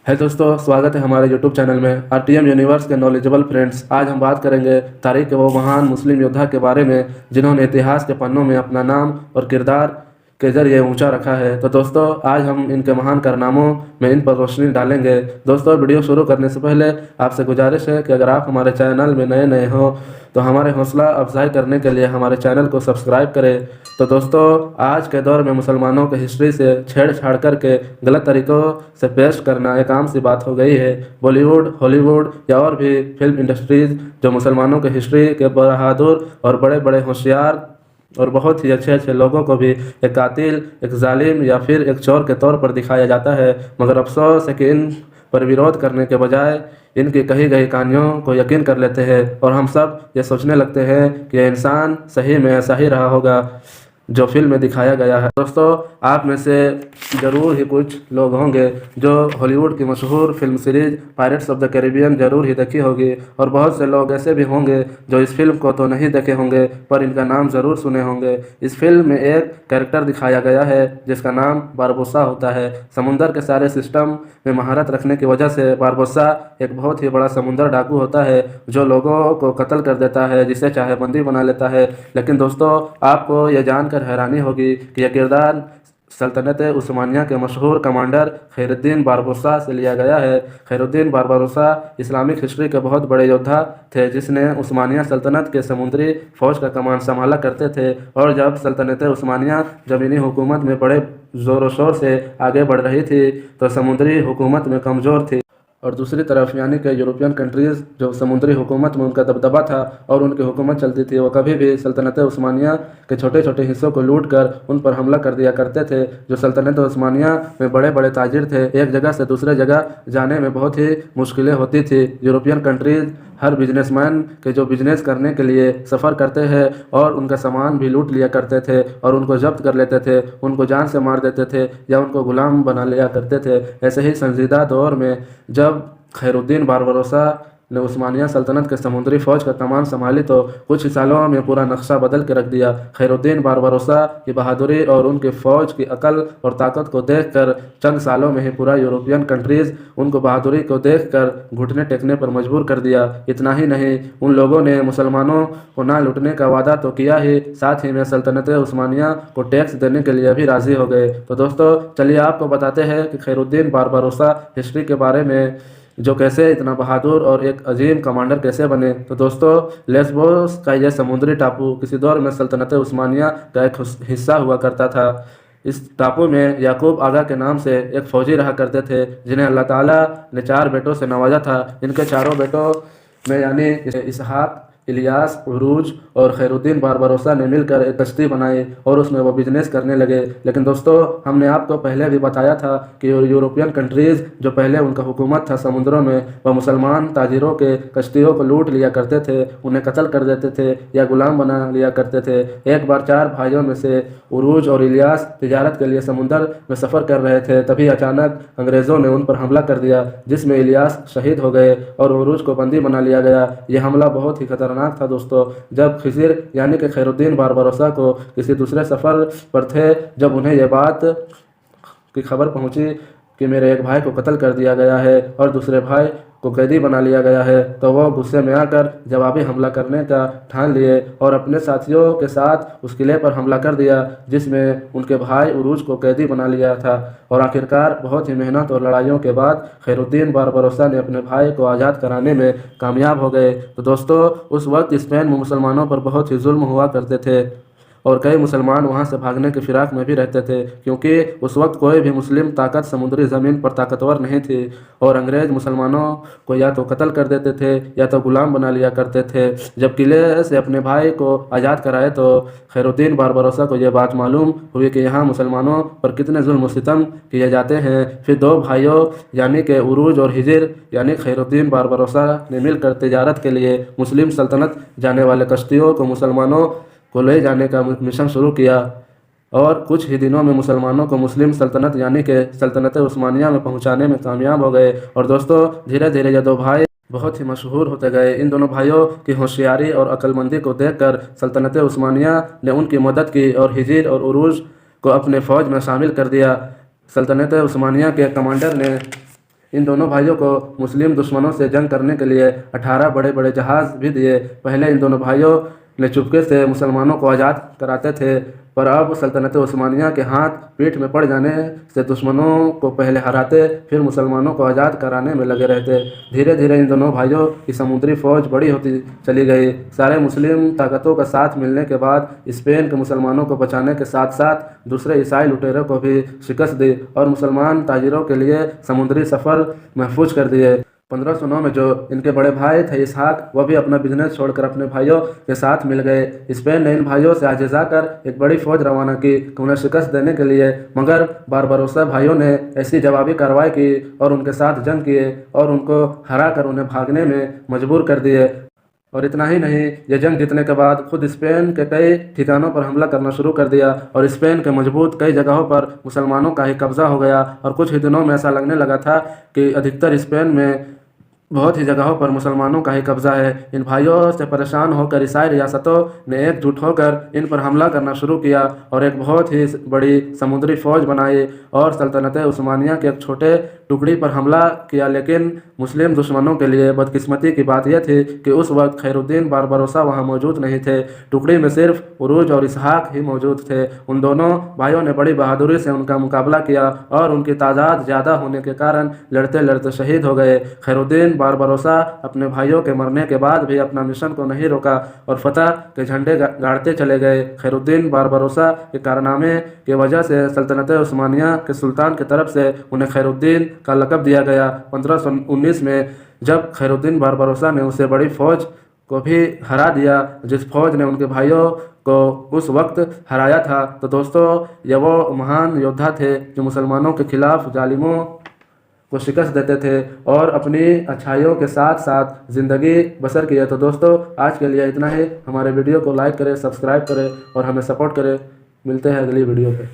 है दोस्तों, स्वागत है हमारे यूट्यूब चैनल में आरटीएम यूनिवर्स के नॉलेजेबल फ्रेंड्स। आज हम बात करेंगे तारीख के वो महान मुस्लिम योद्धा के बारे में जिन्होंने इतिहास के पन्नों में अपना नाम और किरदार के जरिए ऊंचा रखा है। तो दोस्तों, आज हम इनके महान कारनामों में इन पर रोशनी डालेंगे। दोस्तों, वीडियो शुरू करने से पहले आपसे गुजारिश है कि अगर आप हमारे चैनल में नए नए हो तो हमारे हौसला अफजाई करने के लिए हमारे चैनल को सब्सक्राइब करें। तो दोस्तों, आज के दौर में मुसलमानों के हिस्ट्री से छेड़छाड़ करके गलत तरीक़ों से पेश करना एक आम सी बात हो गई है। बॉलीवुड, हॉलीवुड या और भी फिल्म इंडस्ट्रीज़ जो मुसलमानों के हिस्ट्री के बहादुर और बड़े बड़े होशियार और बहुत ही अच्छे अच्छे लोगों को भी एक कातिल, एक जालिम या फिर एक चोर के तौर पर दिखाया जाता है। मगर अफसोस है कि इन पर विरोध करने के बजाय इनकी कही गई कहानियों को यकीन कर लेते हैं और हम सब ये सोचने लगते हैं कि यह इंसान सही में ऐसा ही रहा होगा जो फिल्म में दिखाया गया है। दोस्तों, आप में से ज़रूर ही कुछ लोग होंगे जो हॉलीवुड की मशहूर film series pirates of the Caribbean ज़रूर ही देखी होगी, और बहुत से लोग ऐसे भी होंगे जो इस फिल्म को तो नहीं देखे होंगे पर इनका नाम ज़रूर सुने होंगे। इस फिल्म में एक कैरेक्टर दिखाया गया है जिसका नाम बारबोसा होता है। समुंदर के सारे सिस्टम में महारत रखने की वजह से बारबोसा एक बहुत ही बड़ा समुंदर डाकू होता है जो लोगों को कत्ल कर देता है, जिसे चाहे बंदी बना लेता है। लेकिन दोस्तों, आपको यह जानकर हैरानी होगी कि यह किरदार सल्तनत उस्मानिया के मशहूर कमांडर खैरुद्दीन बारबोसा से लिया गया है। खैरुद्दीन बारबोसा इस्लामिक हिस्ट्री के बहुत बड़े योद्धा थे जिसने उस्मानिया सल्तनत के समुद्री फौज का कमान संभाला करते थे, और जब सल्तनत उस्मानिया ज़मीनी हुकूमत में बड़े ज़ोर शोर से आगे बढ़ रही थी तो समुद्री हुकूमत में कमज़ोर थी। और दूसरी तरफ यानी कि यूरोपियन कंट्रीज़ जो समुद्री हुकूमत में उनका दबदबा था और उनकी हुकूमत चलती थी, वो कभी भी सल्तनत उस्मानिया के छोटे छोटे हिस्सों को लूट कर उन पर हमला कर दिया करते थे। जो सल्तनत उस्मानिया में बड़े बड़े ताजिर थे, एक जगह से दूसरे जगह जाने में बहुत ही मुश्किलें होती थी। यूरोपियन कंट्रीज़ हर बिजनेसमैन के जो बिजनेस करने के लिए सफ़र करते हैं और उनका सामान भी लूट लिया करते थे और उनको जब्त कर लेते थे, उनको जान से मार देते थे या उनको गुलाम बना लिया करते थे। ऐसे ही संजीदा दौर में जब खैरुद्दीन बारबरोसा ने उस्मानिया सल्तनत के समुद्री फ़ौज का कमान संभाली तो कुछ ही सालों में पूरा नक्शा बदल के रख दिया। खैरुद्दीन बारबरोसा की बहादुरी और उनके फ़ौज की अकल और ताकत को देखकर चंद सालों में ही पूरा यूरोपियन कंट्रीज़ उनको बहादुरी को देखकर घुटने टेकने पर मजबूर कर दिया। इतना ही नहीं, उन लोगों ने मुसलमानों को ना लूटने का वादा तो किया ही, साथ ही में सल्तनत उस्मानिया को टैक्स देने के लिए भी राज़ी हो गए। तो दोस्तों, चलिए आपको बताते हैं कि खैरुद्दीन बारबरोसा हिस्ट्री के बारे में जो कैसे इतना बहादुर और एक अजीम कमांडर कैसे बने। तो दोस्तों, लेस्बोस का यह समुद्री टापू किसी दौर में सल्तनत उस्मानिया का एक हिस्सा हुआ करता था। इस टापू में याकूब आगा के नाम से एक फ़ौजी रहा करते थे जिन्हें अल्लाह ताला ने 4 बेटों से नवाजा था। इनके चारों बेटों में यानी इसहाक, इलियास, उरूज और खैरुद्दीन बारबरोसा ने मिलकर एक कश्ती बनाई और उसमें वो बिजनेस करने लगे। लेकिन दोस्तों, हमने आपको पहले भी बताया था कि यूरोपियन कंट्रीज़ जो पहले उनका हुकूमत था समुद्रों में, वह मुसलमान ताजिरों के कश्तियों को लूट लिया करते थे, उन्हें कत्ल कर देते थे या गुलाम बना लिया करते थे। एक बार 4 भाइयों में से उरूज और इलियास तिजारत के लिए समुंदर में सफ़र कर रहे थे, तभी अचानक अंग्रेज़ों ने उन पर हमला कर दिया जिसमें इलियास शहीद हो गए और उरूज को बंदी बना लिया गया। यह हमला बहुत ही खतरनाक था दोस्तों। जब खिज़िर यानी कि खैरुद्दीन बारबरोसा को किसी दूसरे सफ़र पर थे, जब उन्हें यह बात की खबर पहुंची कि मेरे एक भाई को कत्ल कर दिया गया है और दूसरे भाई को कैदी बना लिया गया है, तो वो गुस्से में आकर जवाबी हमला करने का ठान लिए और अपने साथियों के साथ उस किले पर हमला कर दिया जिसमें उनके भाई उरूज को कैदी बना लिया था। और आखिरकार बहुत ही मेहनत और लड़ाइयों के बाद खैरुद्दीन बारबरोसा ने अपने भाई को आज़ाद कराने में कामयाब हो गए। तो दोस्तों, उस वक्त स्पेन में मुसलमानों पर बहुत ही जुल्म हुआ करते थे और कई मुसलमान वहां से भागने के फिराक में भी रहते थे, क्योंकि उस वक्त कोई भी मुस्लिम ताकत समुद्री ज़मीन पर ताकतवर नहीं थी और अंग्रेज़ मुसलमानों को या तो कत्ल कर देते थे या तो गुलाम बना लिया करते थे। जब किले से अपने भाई को आज़ाद कराए तो खैरुद्दीन बारबरोसा को यह बात मालूम हुई कि यहाँ मुसलमानों पर कितने जुल्म सितम किए जाते हैं। फिर 2 भाइयों यानी कि उरूज और हिजिर यानी खैरुद्दीन बारबरोसा ने मिलकर तिजारत के लिए मुस्लिम सल्तनत जाने वाले कश्तियों को मुसलमानों को ले जाने का मिशन शुरू किया और कुछ ही दिनों में मुसलमानों को मुस्लिम सल्तनत यानी कि सल्तनत उस्मानिया में पहुंचाने में कामयाब हो गए। और दोस्तों, धीरे धीरे ये 2 भाई बहुत ही मशहूर होते गए। इन दोनों भाइयों की होशियारी और अक्लमंदी को देखकर सल्तनत उस्मानिया ने उनकी मदद की और हिजिर और उरूज को अपने फ़ौज में शामिल कर दिया। सल्तनत उस्मानिया के कमांडर ने इन दोनों भाइयों को मुस्लिम दुश्मनों से जंग करने के लिए 18 बड़े बड़े जहाज़ भी दिए। पहले इन दोनों भाइयों ने चुपके से मुसलमानों को आज़ाद कराते थे, पर अब सल्तनत उस्मानिया के हाथ पीठ में पड़ जाने से दुश्मनों को पहले हराते फिर मुसलमानों को आज़ाद कराने में लगे रहते। धीरे धीरे इन दोनों भाइयों की समुद्री फौज बड़ी होती चली गई। सारे मुस्लिम ताकतों का साथ मिलने के बाद स्पेन के मुसलमानों को बचाने के साथ साथ दूसरे ईसाई लुटेरों को भी शिकस्त दी और मुसलमान ताजिरों के लिए समुद्री सफ़र महफूज कर दिए। 1509 में जो इनके बड़े भाई थे इसहाक, वह भी अपना बिजनेस छोड़कर अपने भाइयों के साथ मिल गए। स्पेन ने इन भाइयों से आजिज़ा कर एक बड़ी फौज रवाना की उन्हें शिकस्त देने के लिए, मगर बारबरोसा भाइयों ने ऐसी जवाबी कार्रवाई की और उनके साथ जंग किए और उनको हरा कर उन्हें भागने में मजबूर कर दिए। और इतना ही नहीं, ये जंग जीतने के बाद खुद स्पेन के कई ठिकानों पर हमला करना शुरू कर दिया और स्पेन के मजबूत कई जगहों पर मुसलमानों का ही कब्जा हो गया। और कुछ ही दिनों में ऐसा लगने लगा था कि अधिकतर स्पेन में बहुत ही जगहों पर मुसलमानों का ही कब्जा है। इन भाइयों से परेशान होकर ईसाई रियासतों ने एकजुट होकर इन पर हमला करना शुरू किया और एक बहुत ही बड़ी समुद्री फौज बनाई और सल्तनत उस्मानिया के एक छोटे टुकड़ी पर हमला किया। लेकिन मुस्लिम दुश्मनों के लिए बदकिस्मती की बात यह थी कि उस वक्त खैरुद्दीन बारबरोसा वहाँ मौजूद नहीं थे। टुकड़ी में सिर्फ उरूज और इसहाक ही मौजूद थे। उन दोनों भाइयों ने बड़ी बहादुरी से उनका मुकाबला किया और उनकी तादाद ज़्यादा होने के कारण लड़ते लड़ते शहीद हो गए। खैरुद्दीन बारबरोसा अपने भाइयों के मरने के बाद भी अपना मिशन को नहीं रोका और फतह के झंडे गाड़ते चले गए। खैरुद्दीन बारबरोसा के कारनामे की वजह से सल्तनत उस्मानिया के सुल्तान की तरफ से उन्हें खैरुद्दीन का लक़ब दिया गया। 1519 में जब खैरुद्दीन बारबरोसा ने उससे बड़ी फौज को भी हरा दिया जिस फौज ने उनके भाइयों को उस वक्त हराया था, तो दोस्तों ये वो महान योद्धा थे जो मुसलमानों के खिलाफ जालिमों को शिकस्त देते थे और अपनी अच्छाइयों के साथ साथ ज़िंदगी बसर किया। तो दोस्तों आज के लिए इतना ही। हमारे वीडियो को लाइक करें, सब्सक्राइब करें और हमें सपोर्ट करें। मिलते हैं अगली वीडियो पे।